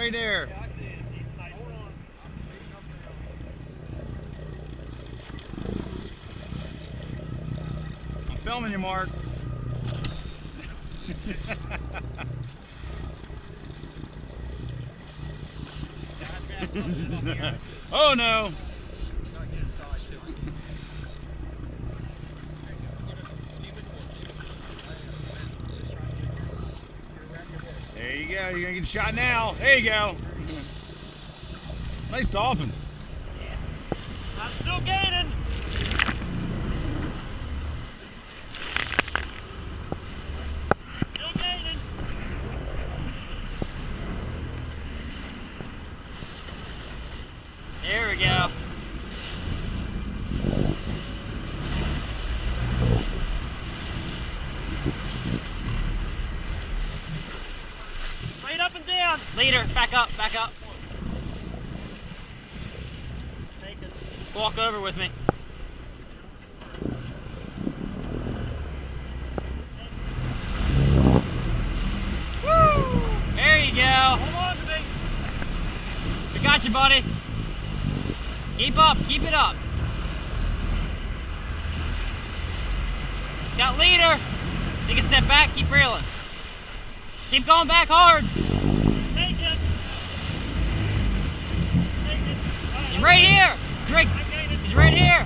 right there. Yeah, I see it. He's nice. Hold on. I'm filming you, Mark. Oh no! There you go. You're gonna get a shot now. There you go. Nice dolphin. I'm still gaining. Still gaining. There we go. Straight up and down. Leader, back up, back up. Take it. Walk over with me. Woo! There you go. Hold on to me. We got you, buddy. Keep up, keep it up. Got leader. Take a step back, keep reeling. Keep going back hard. Take it. Take it. He's right here. He's right here.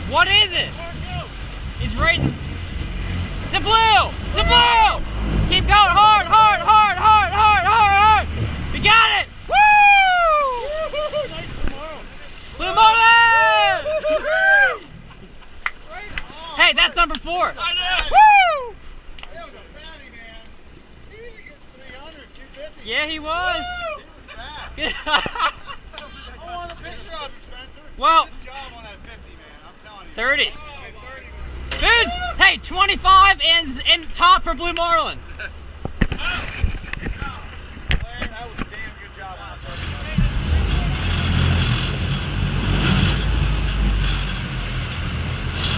What is it? He's right. To blue. To blue. Keep going hard, hard, hard, hard, hard, hard, hard. We got it. Woo! Blue Marlin! Hey, that's number 4. I know. Woo! That was a fatty, man. He was getting 300, 250. Yeah, he was. He was fat. I want a picture of you, Spencer. Well, Good job on that 50, man. I'm telling you. 30. Yeah, 30. Dudes, hey, 25 and top for Blue Marlin. Larry, that was a damn good job on that 30.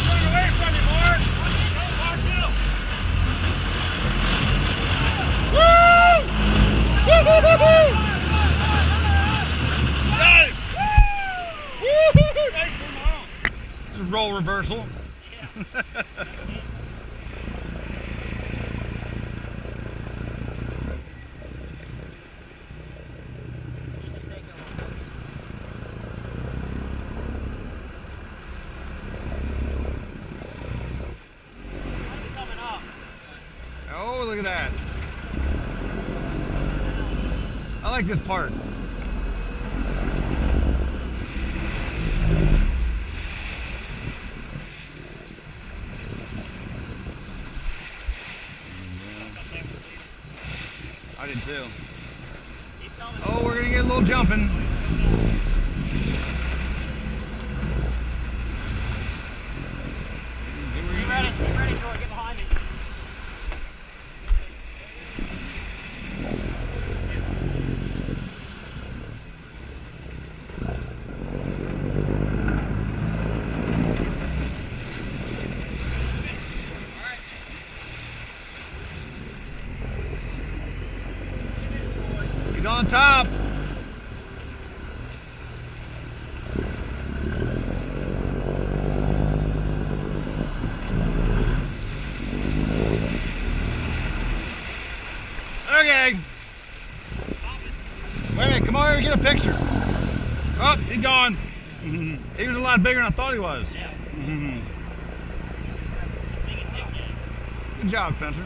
Going away from you, Mark. Woo! Woo-hoo-hoo-hoo! Got it! Nice Blue Marlin. This is roll reversal. Oh, look at that. I like this part. I did too. Oh, we're gonna get a little jumping. Get ready, Troy, get behind me. He's on top. Okay. Wait a minute, come over here and get a picture. Oh, he's gone. He was a lot bigger than I thought he was. Yeah. Good job, Spencer.